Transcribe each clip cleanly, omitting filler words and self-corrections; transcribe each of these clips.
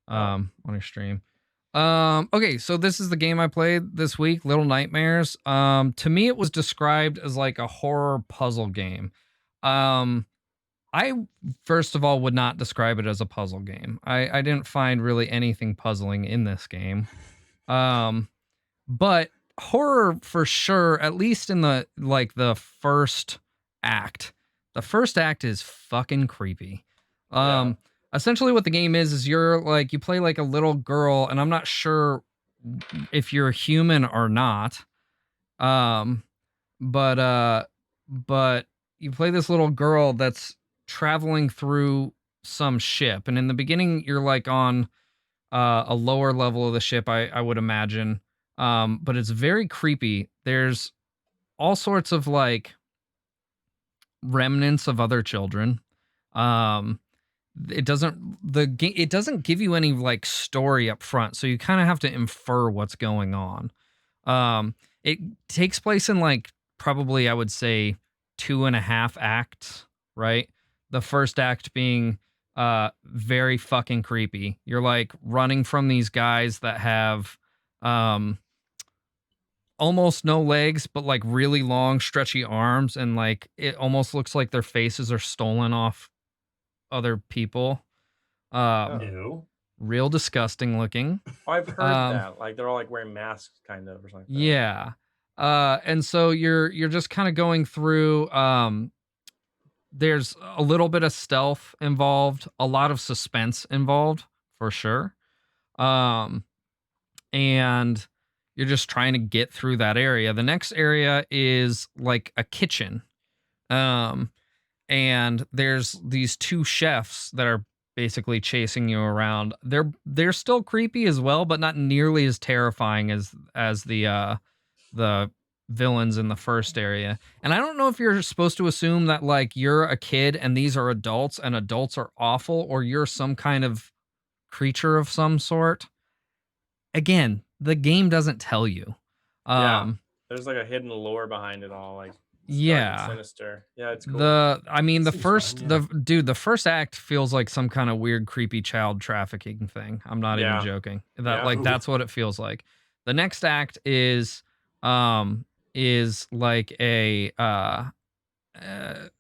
Oh. on your stream. Okay, so this is the game I played this week, Little Nightmares. To me, it was described as like a horror puzzle game. Um, I first of all would not describe it as a puzzle game. I didn't find really anything puzzling in this game. Um, but horror for sure, at least in the first act. The first act is fucking creepy. Yeah. Um, Essentially what the game is you're like you play like a little girl, and I'm not sure if you're human or not. Um, but but you play this little girl that's traveling through some ship, and in the beginning you're like on a lower level of the ship, I would imagine. But it's very creepy. There's all sorts of like remnants of other children. Um, it doesn't give you any like story up front, so you kind of have to infer what's going on. It takes place in like probably I would say 2.5 acts, right? The first act being very fucking creepy. You're like running from these guys that have um almost no legs but like really long stretchy arms, and like it almost looks like their faces are stolen off other people. Um Ew. Real disgusting looking. I've heard Um that. Like they're all like wearing masks, kind of, or something like that. yeah. And so you're just kind of going through. There's a little bit of stealth involved, a lot of suspense involved for sure. Um, and you're just trying to get through that area. The next area is like a kitchen. Um, and there's these two chefs that are basically chasing you around. They're still creepy as well, but not nearly as terrifying as the villains in the first area. And I don't know if you're supposed to assume that like you're a kid and these are adults and adults are awful, or you're some kind of creature of some sort. Again, the game doesn't tell you. Yeah. Um There's like a hidden lore behind it all. Like it's dark and yeah. sinister. Yeah, it's cool. Seems fun, yeah. The first act feels like some kind of weird creepy child trafficking thing. I'm not even Yeah. joking. That Yeah. like that's what it feels like. The next act um is like a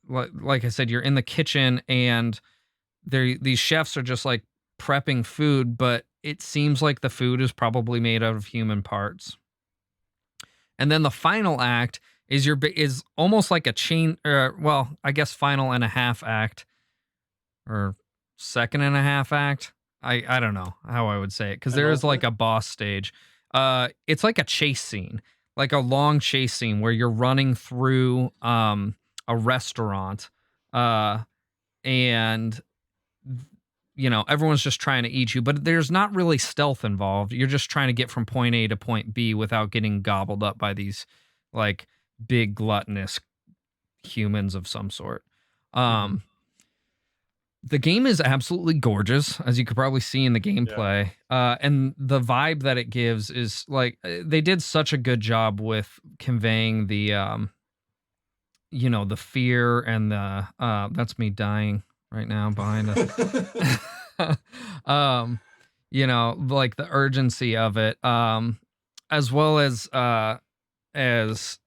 like I said, you're in the kitchen and these chefs are just like prepping food, but it seems like the food is probably made out of human parts. And then the final act is almost like a chain, well, I guess final and a half act, or second and a half act. I don't know how I would say it, because there is like Penultimate? a boss stage. It's like a chase scene, like a long chase scene where you're running through a restaurant, uh and everyone's just trying to eat you, but there's not really stealth involved. You're just trying to get from point A to point B without getting gobbled up by these like big gluttonous humans of some sort. Mhm. Um the game is absolutely gorgeous, as you could probably see in the Yeah. gameplay. And the vibe that it gives is like they did such a good job with conveying the fear and the that's me dying right now behind us. um, like the urgency of it, as well as I guess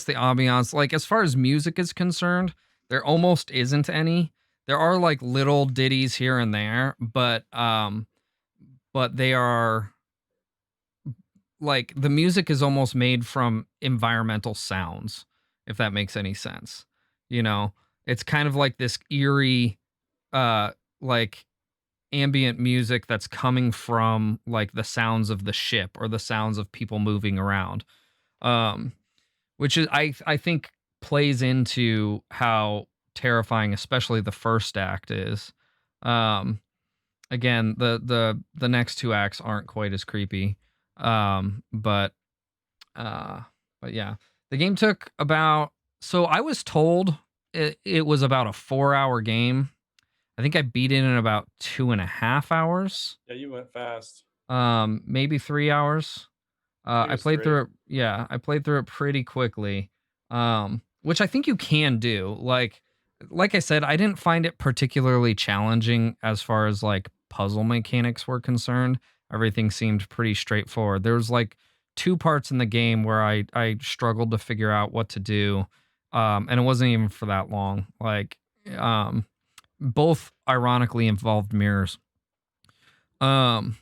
the ambiance. Like as far as music is concerned, there almost isn't any. There are like little ditties here and there, but they are like the music is almost made from environmental sounds, if that makes any sense. It's kind of like this eerie, like ambient music that's coming from like the sounds of the ship or the sounds of people moving around. Um, which is I think plays into how terrifying, especially the first act is. Um, Again, the next two acts aren't quite as creepy. Um, but uh, but yeah, the game took about. So I was told it was about a 4 hour game. I think I beat it in about 2.5 hours. Yeah, you went fast. Maybe 3 hours. I think it I was played three. through it. Yeah, I played through it pretty quickly. Which I think you can do. Like I said, I didn't find it particularly challenging as far as like puzzle mechanics were concerned, everything seemed pretty straightforward. There was like 2 parts in the game where I struggled to figure out what to do, and it wasn't even for that long. Like, both ironically involved mirrors. Mirrors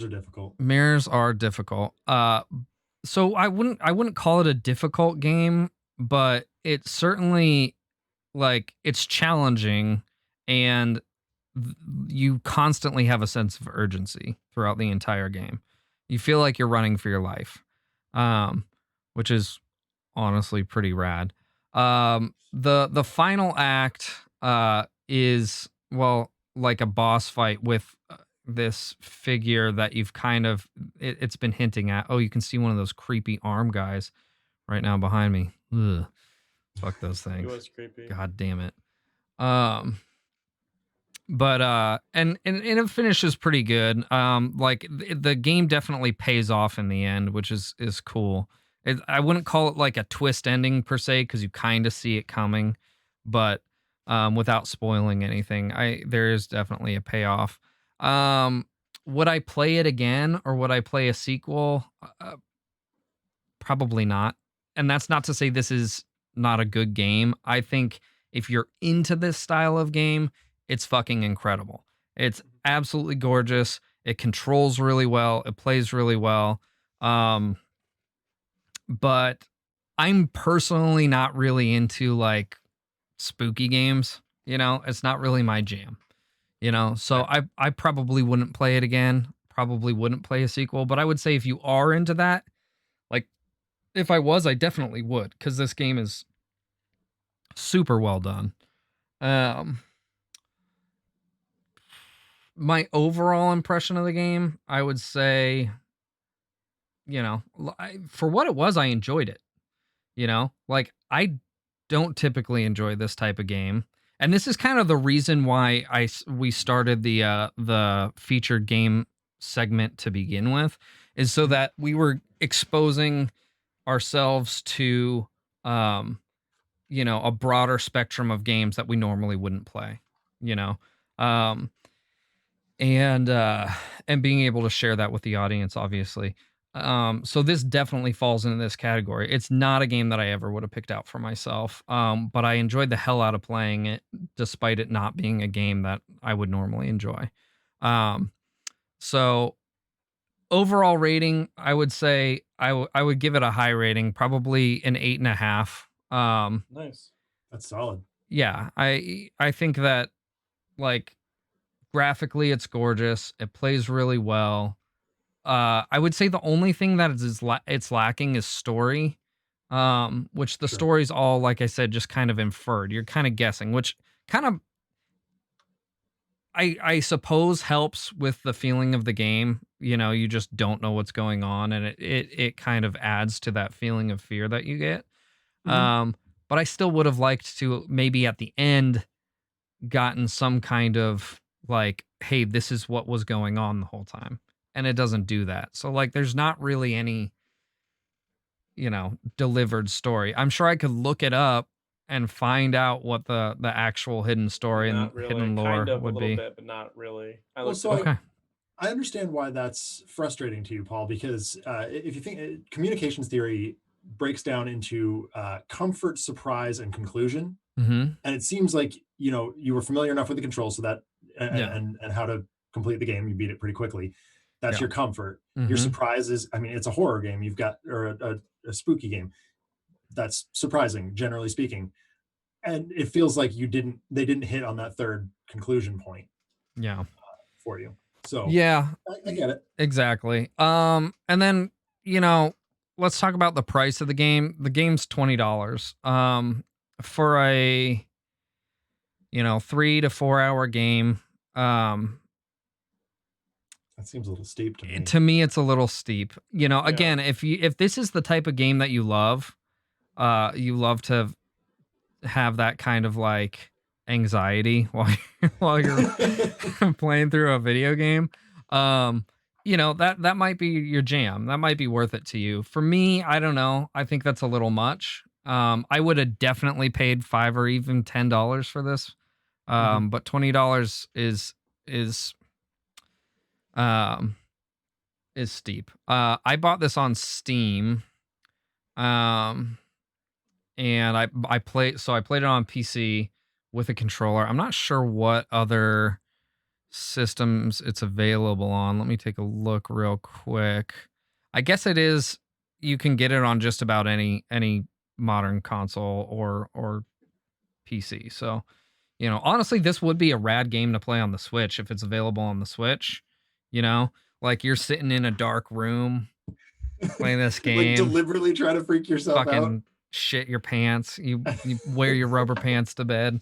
are difficult. Mirrors are difficult. So I wouldn't call it a difficult game, but it's certainly like it's challenging, and you constantly have a sense of urgency throughout the entire game. You feel like you're running for your life, which is honestly pretty rad. The final act is, well, like a boss fight with this figure that you've kind of it's been hinting at. Oh, you can see one of those creepy arm guys right now behind me. Ugh. Fuck those It things. was creepy. God damn it. But and it finishes pretty good. Like the game definitely pays off in the end, which is cool. I wouldn't call it like a twist ending per se, because you kind of see it coming, but without spoiling anything, there is definitely a payoff. Would I play it again, or would I play a sequel? Probably not. And that's not to say this is not a good game. I think if you're into this style of game, it's fucking incredible. It's absolutely gorgeous. It controls really well. It plays really well. But I'm personally not really into like spooky games. You know, it's not really my jam. You know, so I probably wouldn't play it again. Probably wouldn't play a sequel. But I would say if you are into that, like if I was, I definitely would, because this game is super well done. My overall impression of the game, I would say, you know, for what it was, I enjoyed it. You know, like I don't typically enjoy this type of game, and this is kind of the reason why we started the featured game segment to begin with, is so that we were exposing ourselves to you know, a broader spectrum of games that we normally wouldn't play, you know. And being able to share that with the audience, obviously. So this definitely falls into this category. It's not a game that I ever would have picked out for myself, but I enjoyed the hell out of playing it, despite it not being a game that I would normally enjoy. So overall rating, I would say I would give it a high rating, probably an 8.5. Nice. That's solid. Yeah, I think that, like, graphically it's gorgeous. It plays really well. I would say the only thing that it's lacking is story, which the Sure. story's all, like I said, just kind of inferred. You're kind of guessing, which kind of I suppose helps with the feeling of the game. You know, you just don't know what's going on, and it kind of adds to that feeling of fear that you get. Mhm. But I still would have liked to maybe at the end gotten some kind of like, hey, this is what was going on the whole time. And it doesn't do that. So like there's not really any, you know, delivered story. I'm sure I could look it up and find out what the actual hidden story and Not really. hidden lore Kind of a would little be. bit, but not really. I Well, looked so it up. Okay. I understand why that's frustrating to you, Paul, because if you think communications theory breaks down into comfort, surprise, and conclusion, Mm-hmm. and it seems like you were familiar enough with the controls so that Yeah. and how to complete the game, you beat it pretty quickly. That's Yeah. your comfort. Your Mhm. surprise is, I mean, it's a horror game. You've got or a spooky game. That's surprising, generally speaking. And it feels like they didn't hit on that third conclusion point Yeah. for you. So Yeah. I get it. Exactly. And then, you know, let's talk about the price of the game. The game's $20. For a, you know, 3 to 4 hour game. That seems a little steep to me. To me it's a little steep. You know, Yeah. again, if this is the type of game that you love to have that kind of like anxiety while you're playing through a video game, you know, that might be your jam. That might be worth it to you. For me, I don't know. I think that's a little much. I would have definitely paid $5 or even $10 for this. Mhm. But $20 is is steep. I bought this on Steam. And I played it on PC with a controller. I'm not sure what other systems it's available on. Let me take a look real quick. I guess it is, you can get it on just about any modern console or PC. So, you know, honestly, this would be a rad game to play on the Switch if it's available on the Switch. You know, like you're sitting in a dark room playing this game, like deliberately trying to freak yourself fucking out. shit your pants. You wear your rubber pants to bed.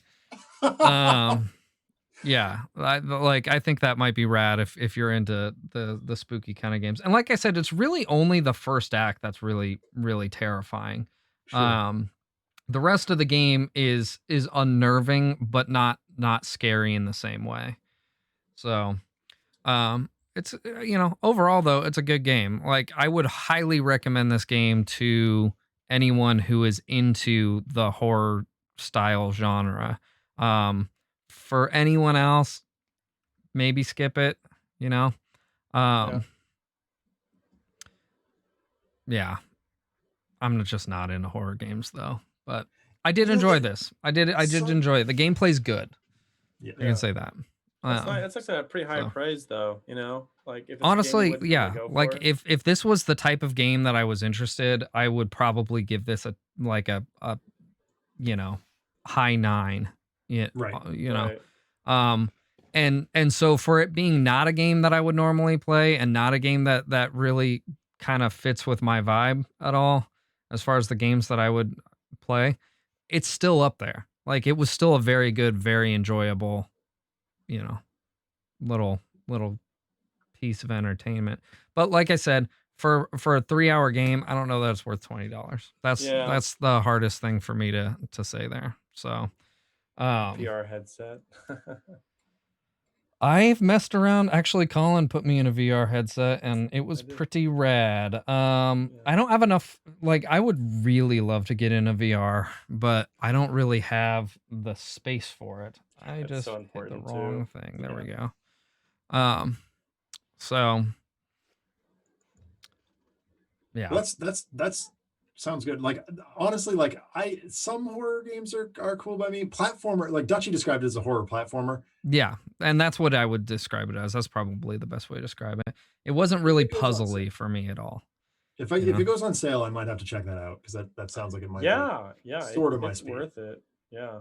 Yeah, I think that might be rad if you're into the spooky kind of games. And like I said, it's really only the first act that's really terrifying. Sure. The rest of the game is unnerving, but not scary in the same way. So, it's you know, overall though, it's a good game. Like I would highly recommend this game to anyone who is into the horror style genre. For anyone else, maybe skip it, you know. Yeah. I'm just not into horror games though, but I did enjoy this. I did enjoy it. The gameplay's good. Yeah. I can say that. That's actually a pretty high praise, though. You know, like if it's honestly, a game you yeah. would go Like for. if this was the type of game that I was interested, I would probably give this a you know, high 9. Yeah, Right. you know. Right. And so for it being not a game that I would normally play and not a game that really kind of fits with my vibe at all, as far as the games that I would play, it's still up there. Like it was still a very good, very enjoyable, you know, little piece of entertainment. But like I said, for a 3-hour game, I don't know that it's worth $20. That's the hardest thing for me to say there. So VR headset. I've messed around. Actually, Colin put me in a VR headset and it was pretty rad. I don't have enough, like I would really love to get in a VR, but I don't really have the space for it. I just hit the wrong thing. There we go. So yeah. That's sounds good. Like honestly, like some horror games are cool by me. Platformer, like Dutchy described it as a horror platformer. Yeah, and that's what I would describe it as. That's probably the best way to describe it. It wasn't really puzzly for me at all. If it goes on sale, I might have to check that out because that sounds like it might be yeah, sort of my it's speed. worth it. Yeah.